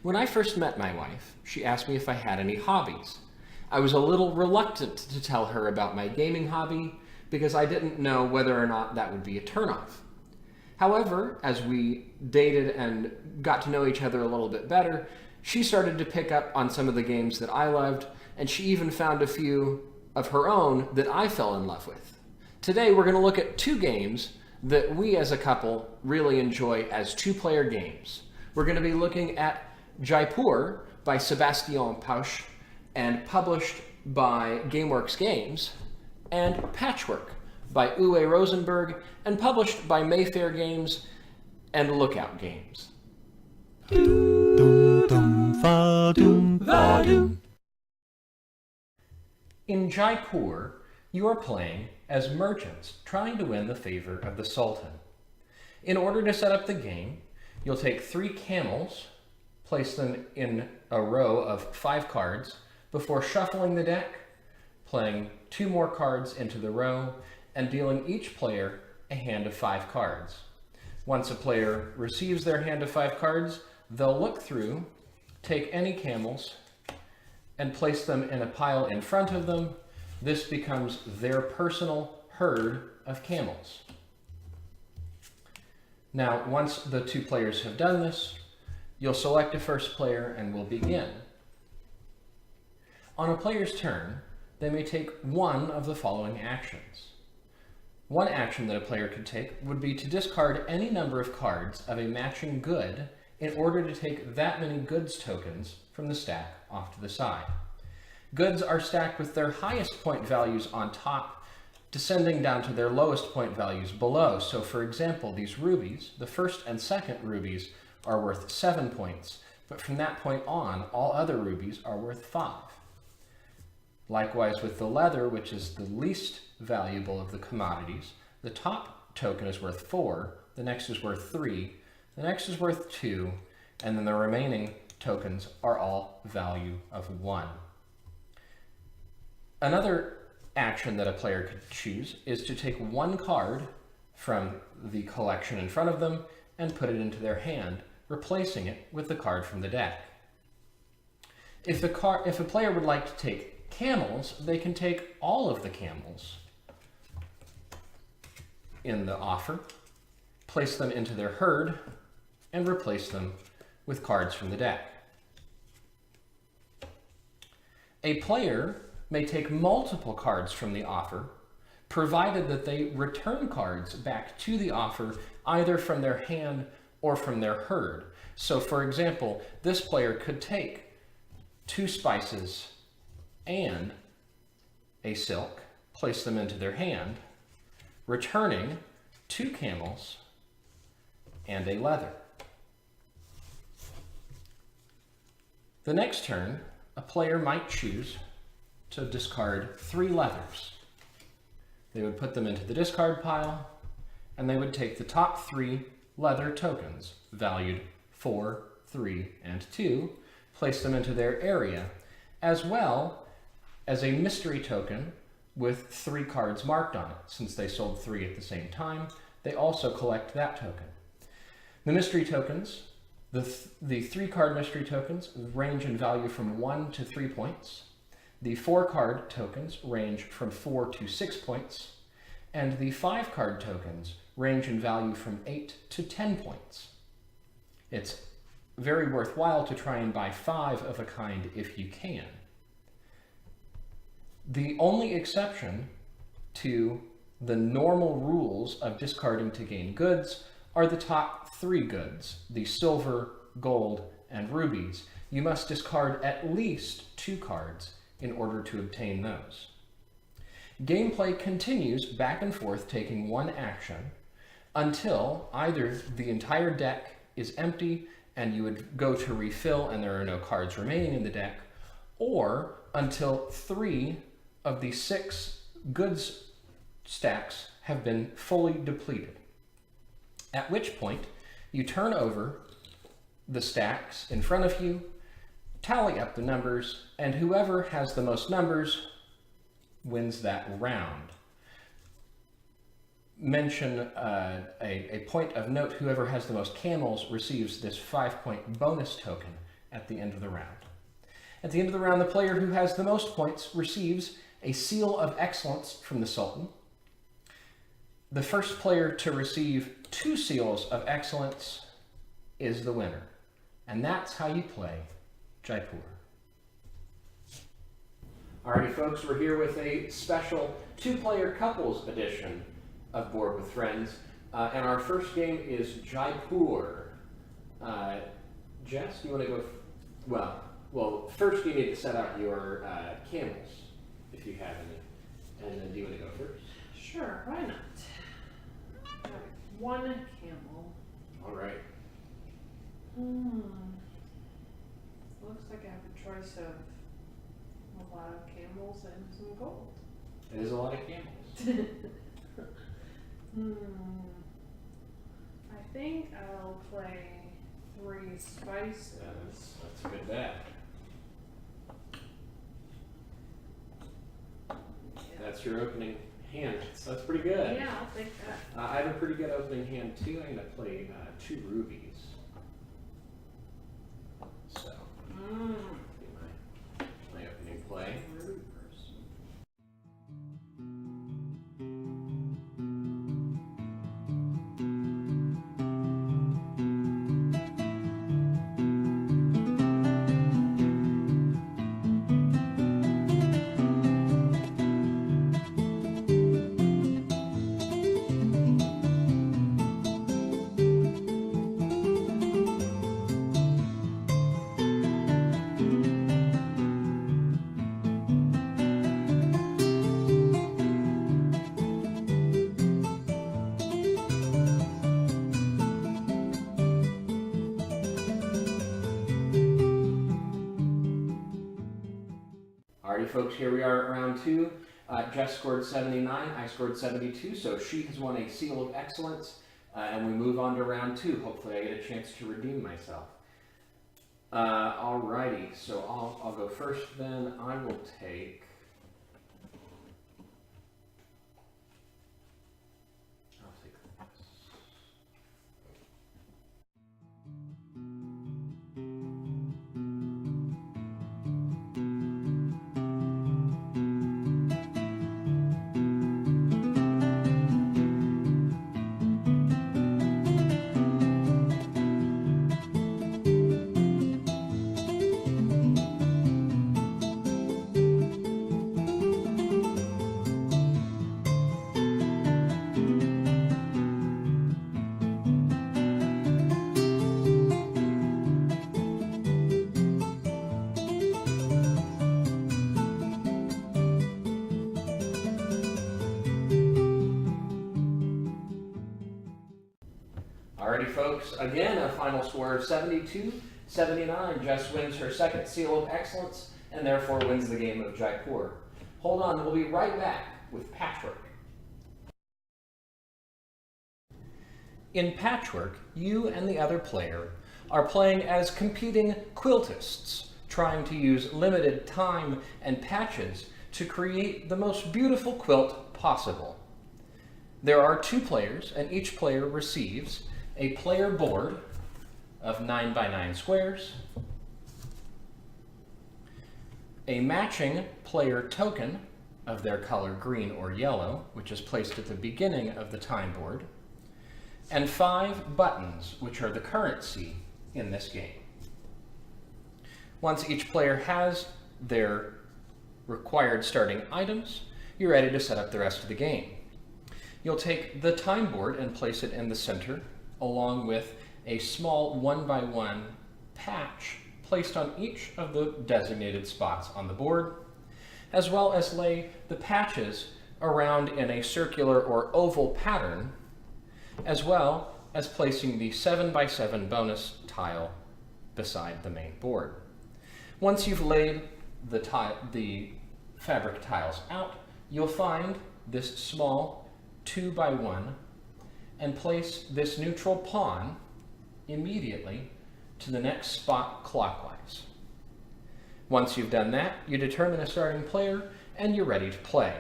When I first met my wife, she asked me if I had any hobbies. I was a little reluctant to tell her about my gaming hobby because I didn't know whether or not that would be a turnoff. However, as we dated and got to know each other a little bit better, she started to pick up on some of the games that I loved, and she even found a few of her own that I fell in love with. Today, we're going to look at two games that we as a couple really enjoy as two-player games. We're going to be looking at Jaipur by Sebastian Pausch and published by GameWorks Games, and Patchwork by Uwe Rosenberg and published by Mayfair Games and Lookout Games. In Jaipur, you are playing as merchants trying to win the favor of the Sultan. In order to set up the game, you'll take 3 camels, place them in a row of 5 cards before shuffling the deck, playing 2 more cards into the row, and dealing each player a hand of 5 cards. Once a player receives their hand of 5 cards, they'll look through, take any camels, and place them in a pile in front of them. This becomes their personal herd of camels. Now, once the 2 players have done this, you'll select a first player and we'll begin. On a player's turn, they may take one of the following actions. One action that a player could take would be to discard any number of cards of a matching good in order to take that many goods tokens from the stack off to the side. Goods are stacked with their highest point values on top, descending down to their lowest point values below. So for example, these rubies, the first and second rubies, are worth 7 points, but from that point on, all other rubies are worth 5. Likewise with the leather, which is the least valuable of the commodities, the top token is worth 4, the next is worth 3, the next is worth 2, and then the remaining tokens are all value of 1. Another action that a player could choose is to take one card from the collection in front of them and put it into their hand, replacing it with the card from the deck. If a player would like to take camels, they can take all of the camels in the offer, place them into their herd, and replace them with cards from the deck. A player may take multiple cards from the offer, provided that they return cards back to the offer either from their hand or from their herd. So for example, this player could take 2 spices and a silk, place them into their hand, returning 2 camels and a leather. The next turn, a player might choose to discard 3 leathers. They would put them into the discard pile, and they would take the top 3 leather tokens, valued 4, 3, and 2, place them into their area, as well as a mystery token with 3 cards marked on it. Since they sold 3 at the same time, they also collect that token. The mystery tokens, the 3-card mystery tokens range in value from 1 to 3 points. The 4-card tokens range from 4 to 6 points, and the 5-card tokens range in value from 8 to 10 points. It's very worthwhile to try and buy 5 of a kind if you can. The only exception to the normal rules of discarding to gain goods are the top 3 goods, the silver, gold, and rubies. You must discard at least 2 cards in order to obtain those. Gameplay continues back and forth taking one action until either the entire deck is empty and you would go to refill and there are no cards remaining in the deck, or until 3 of the 6 goods stacks have been fully depleted. At which point, you turn over the stacks in front of you, tally up the numbers, and whoever has the most numbers wins that round. Mention a point of note: whoever has the most camels receives this 5-point bonus token at the end of the round. At the end of the round, the player who has the most points receives a seal of excellence from the Sultan. The first player to receive 2 seals of excellence is the winner. And that's how you play Jaipur. Alrighty folks, we're here with a special 2-player couples edition of Board with Friends. And our first game is Jaipur. Jess, do you want to go? Well, first you need to set out your camels, if you have any. And then do you want to go first? Sure, why not? All right, 1 camel. All right. Looks like I have a choice of a lot of camels and some gold. It is a lot of camels. I think I'll play 3 spices. Yeah, that's a good bet. Yeah. That's your opening hand. So that's pretty good. Yeah, I'll take that. I have a pretty good opening hand too. I'm going to play 2 rubies. So, my opening play. Ruby person. Alrighty folks, here we are at round 2. Jess scored 79, I scored 72, so she has won a seal of excellence, and we move on to round 2. Hopefully I get a chance to redeem myself. Alrighty, so I'll go first then. I will take... this. Alrighty folks, again a final score of 72-79. Jess wins her second seal of excellence and therefore wins the game of Jaipur. Hold on, we'll be right back with Patchwork. In Patchwork, you and the other player are playing as competing quiltists, trying to use limited time and patches to create the most beautiful quilt possible. There are 2 players, and each player receives a player board of 9x9 squares, a matching player token of their color green or yellow, which is placed at the beginning of the time board, and 5 buttons, which are the currency in this game. Once each player has their required starting items, you're ready to set up the rest of the game. You'll take the time board and place it in the center, along with a small 1x1 patch placed on each of the designated spots on the board, as well as lay the patches around in a circular or oval pattern, as well as placing the 7x7 bonus tile beside the main board. Once you've laid the fabric tiles out, you'll find this small 2x1 and place this neutral pawn immediately to the next spot clockwise. Once you've done that, you determine a starting player and you're ready to play.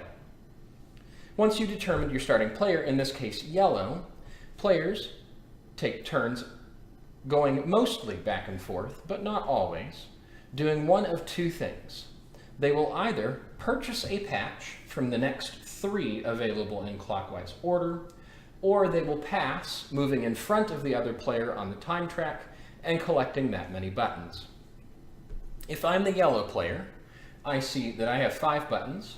Once you've determined your starting player, in this case yellow, players take turns going mostly back and forth, but not always, doing one of two things. They will either purchase a patch from the next 3 available in clockwise order, or they will pass, moving in front of the other player on the time track and collecting that many buttons. If I'm the yellow player, I see that I have 5 buttons.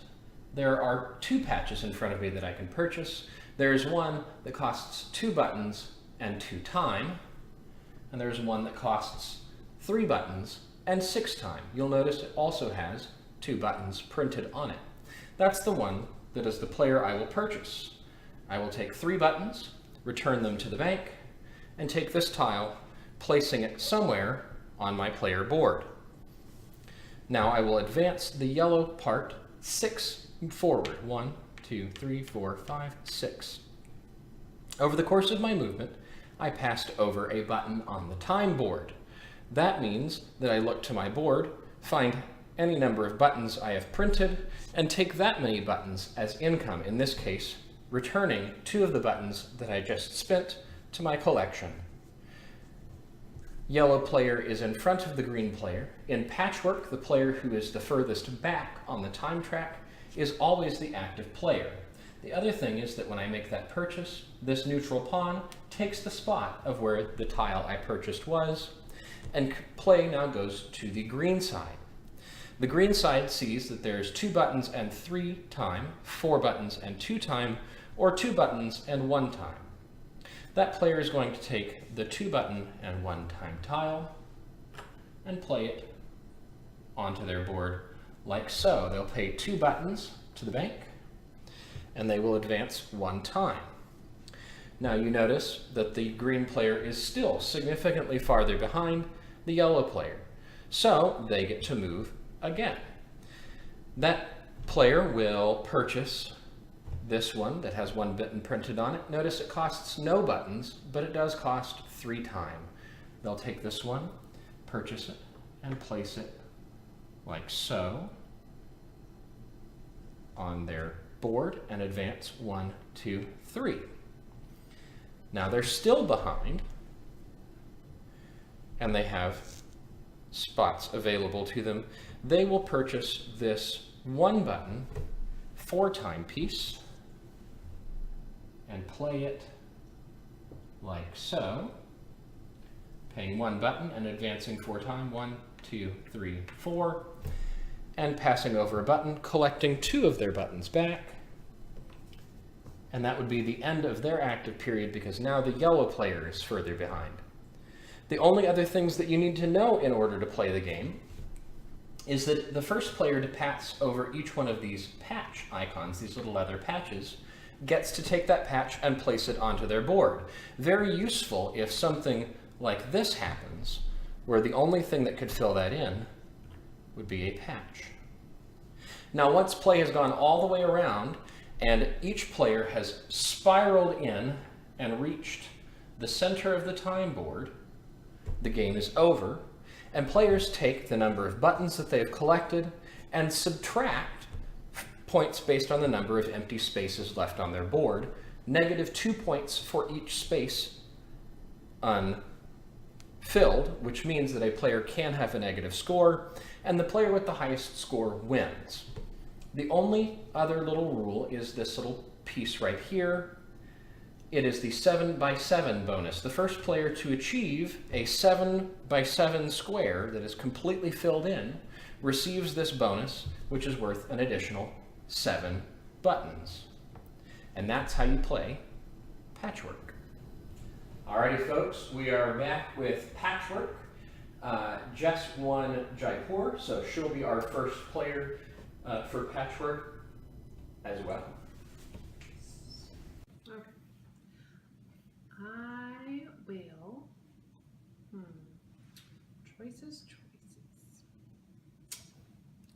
There are 2 patches in front of me that I can purchase. There's one that costs 2 buttons and 2 time, and there's one that costs 3 buttons and 6 time. You'll notice it also has 2 buttons printed on it. That's the one that is the player I will purchase. I will take 3 buttons, return them to the bank, and take this tile, placing it somewhere on my player board. Now I will advance the yellow part 6 forward. 1, 2, 3, 4, 5, 6. Over the course of my movement, I passed over a button on the time board. That means that I look to my board, find any number of buttons I have printed, and take that many buttons as income, in this case, returning 2 of the buttons that I just spent to my collection. Yellow player is in front of the green player. In Patchwork, the player who is the furthest back on the time track is always the active player. The other thing is that when I make that purchase, this neutral pawn takes the spot of where the tile I purchased was, and play now goes to the green side. The green side sees that there's 2 buttons and 3 time, 4 buttons and 2 time, or 2 buttons and 1 time. That player is going to take the 2 button and 1 time tile and play it onto their board like so. They'll pay 2 buttons to the bank, and they will advance 1 time. Now you notice that the green player is still significantly farther behind the yellow player, so they get to move again. That player will purchase this one that has 1 button printed on it. Notice it costs no buttons, but it does cost 3 time. They'll take this one, purchase it, and place it like so on their board and advance 1, 2, 3. Now they're still behind, and they have spots available to them. They will purchase this 1 button 4 time piece and play it like so, paying 1 button and advancing 4 time, 1, 2, 3, 4, and passing over a button, collecting 2 of their buttons back. And that would be the end of their active period, because now the yellow player is further behind. The only other things that you need to know in order to play the game is that the first player to pass over each one of these patch icons, these little leather patches, gets to take that patch and place it onto their board. Very useful if something like this happens, where the only thing that could fill that in would be a patch. Now once play has gone all the way around and each player has spiraled in and reached the center of the time board, the game is over, and players take the number of buttons that they have collected and subtract points based on the number of empty spaces left on their board, -2 points for each space unfilled, which means that a player can have a negative score, and the player with the highest score wins. The only other little rule is this little piece right here. It is the 7x7 bonus. The first player to achieve a 7x7 square that is completely filled in receives this bonus, which is worth an additional 7 buttons. And that's how you play Patchwork. Alrighty folks, we are back with Patchwork. Jess won Jaipur, so she'll be our first player for Patchwork as well. Okay. I will. Choices.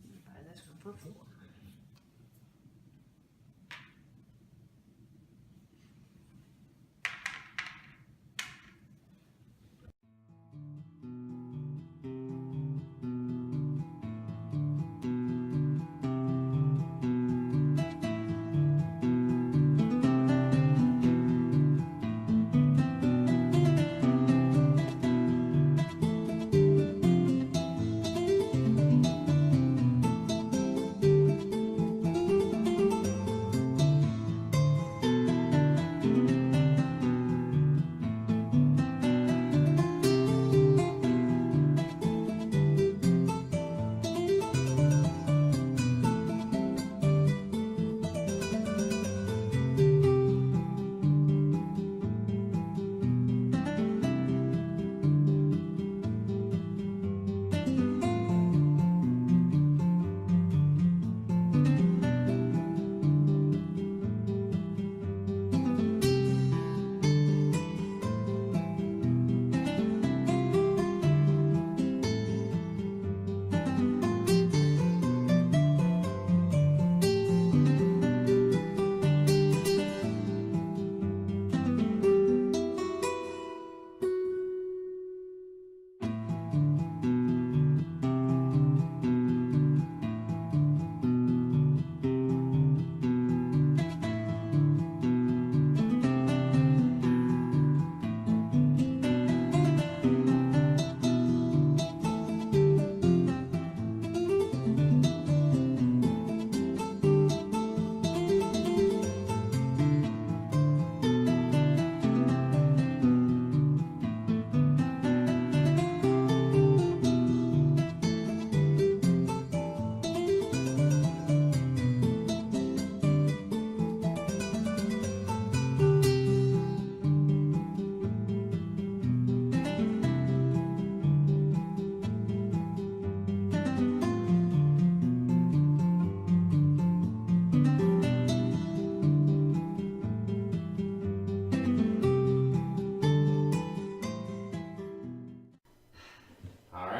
I'm gonna buy this one for 4.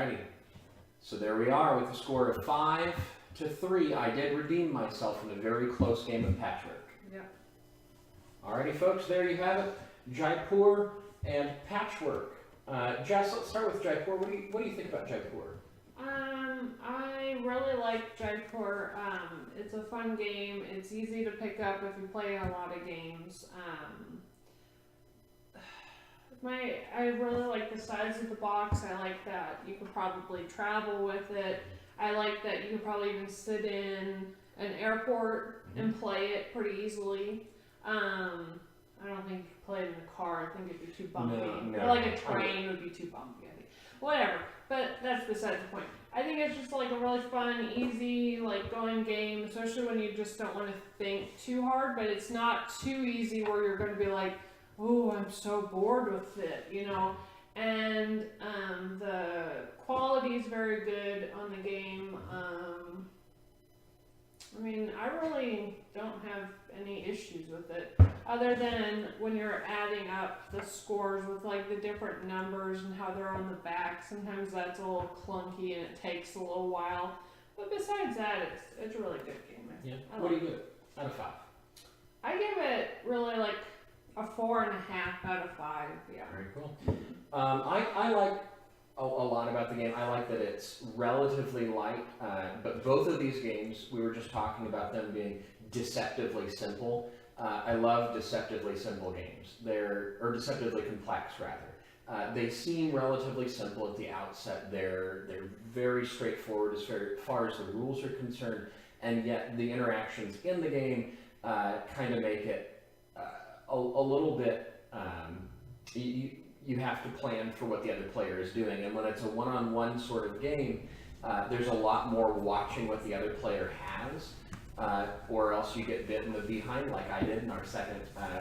Alrighty. So there we are with a score of 5-3. I did redeem myself in a very close game of Patchwork. Yep. Alrighty, folks, there you have it. Jaipur and Patchwork. Jess, let's start with Jaipur. What do you think about Jaipur? I really like Jaipur. It's a fun game. It's easy to pick up if you play a lot of games. I really like the size of the box. I like that you could probably travel with it. I like that you could probably even sit in an airport and play it pretty easily. I don't think you could play it in a car. I think it'd be too bumpy. No. Or like a train would be too bumpy, I think. Whatever. But that's besides the point. I think it's just like a really fun, easy, like going game, especially when you just don't want to think too hard, but it's not too easy where you're going to be like, oh, I'm so bored with it, you know. And the quality is very good on the game. I mean, I really don't have any issues with it, other than when you're adding up the scores with like the different numbers and how they're on the back. Sometimes that's a little clunky and it takes a little while. But besides that, it's a really good game. Yeah. What do you give it out of 5? I give it really like a 4.5 out of 5. Yeah. Very cool. I like a lot about the game. I like that it's relatively light, but both of these games, we were just talking about them being deceptively simple. I love deceptively simple games. Or deceptively complex, rather. They seem relatively simple at the outset. They're very straightforward as far as the rules are concerned, and yet the interactions in the game kind of make it a little bit. You have to plan for what the other player is doing, and when it's a one-on-one sort of game, there's a lot more watching what the other player has, or else you get bit in the behind like I did in our second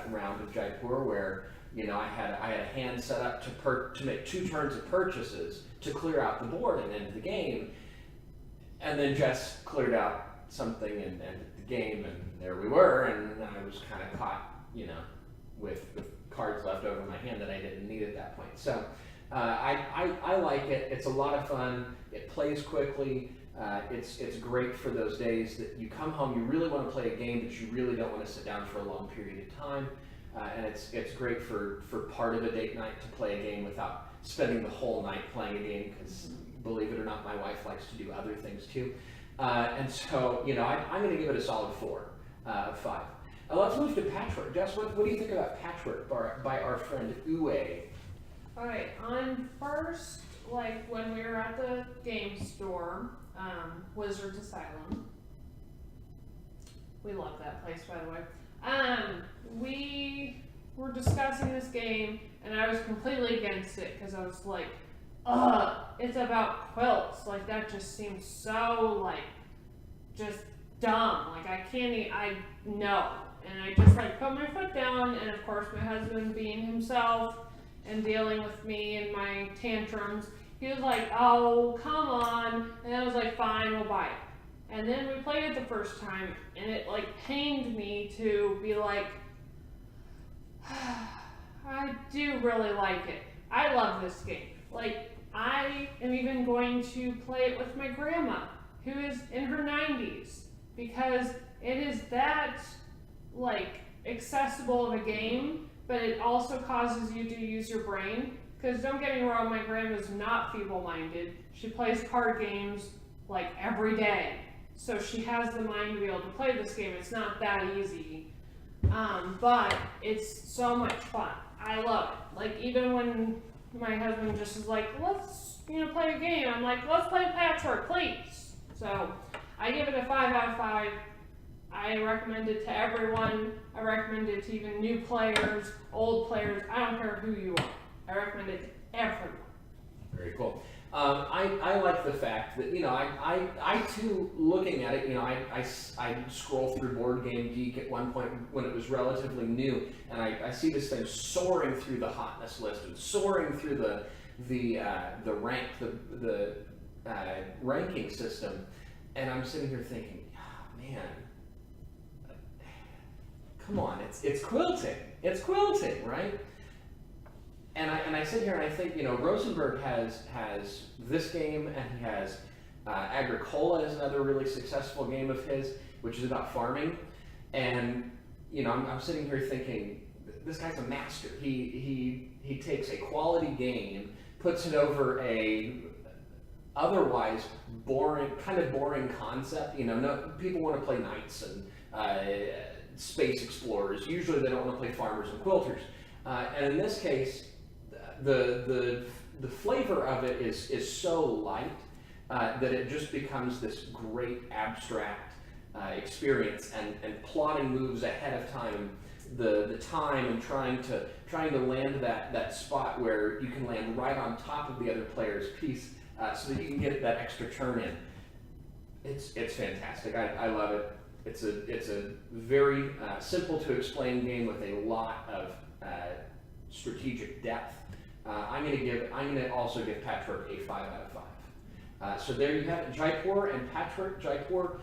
round of Jaipur, where I had a hand set up to make 2 turns of purchases to clear out the board and end the game, and then Jess cleared out something and ended the game, and there we were, and I was kind of caught, with cards left over in my hand that I didn't need at that point. So I like it. It's a lot of fun. It plays quickly. It's great for those days that you come home, you really want to play a game, but you really don't want to sit down for a long period of time. And it's great for part of a date night to play a game without spending the whole night playing a game, because believe it or not, my wife likes to do other things too. And so, I'm going to give it a solid 4 of 5. Let's move to Patchwork. Jess, what do you think about Patchwork by our friend Uwe? Alright, on first, like when we were at the game store, Wizards Asylum. We love that place, by the way. We were discussing this game, and I was completely against it because I was like, ugh, it's about quilts. Like, that just seems so, like, just dumb. Like, I know. And I just, like, put my foot down, and of course my husband, being himself and dealing with me and my tantrums, he was like, oh, come on. And I was like, fine, we'll buy it. And then we played it the first time, and it, like, pained me to be like, I do really like it. I love this game. Like, I am even going to play it with my grandma, who is in her 90s, because it is that, like, accessible of a game, but it also causes you to use your brain. Because don't get me wrong, my grandma's not feeble-minded. She plays card games, like, every day. So she has the mind to be able to play this game. It's not that easy. But it's so much fun. I love it. Like, even when my husband just is like, let's, play a game. I'm like, let's play Patchwork, please. So I give it a 5 out of 5. I recommend it to everyone. I recommend it to even new players, old players. I don't care who you are. I recommend it to everyone. Very cool. I like the fact that, I too, looking at it, I scroll through Board Game Geek at one point when it was relatively new, and I see this thing soaring through the hotness list and soaring through the ranking system, and I'm sitting here thinking, oh, man, come on, it's quilting. It's quilting, right? And I sit here and I think, Rosenberg has this game, and he has Agricola is another really successful game of his, which is about farming. And I'm sitting here thinking, this guy's a master. He takes a quality game, puts it over a otherwise boring concept. No, people want to play knights and space explorers. Usually they don't want to play farmers and quilters. And in this case, the flavor of it is so light that it just becomes this great abstract experience, and plotting moves ahead of time, the time, and trying to land that spot where you can land right on top of the other player's piece, so that you can get that extra turn in. It's fantastic. I love it. It's a very simple to explain game with a lot of strategic depth. I'm going to also give Patchwork a 5 out of 5. So there you have it, Jaipur and Patchwork. Jaipur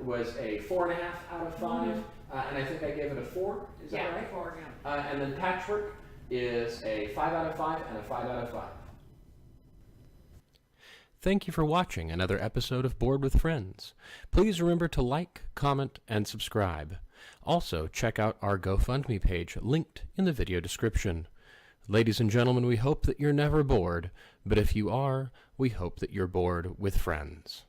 was a 4.5 out of 5, and I think I gave it a 4. Is that right? 4. Yeah. And then Patchwork is a 5 out of 5 and a 5 out of 5. Thank you for watching another episode of Board with Friends. Please remember to like, comment, and subscribe. Also, check out our GoFundMe page linked in the video description. Ladies and gentlemen, we hope that you're never bored, but if you are, we hope that you're bored with friends.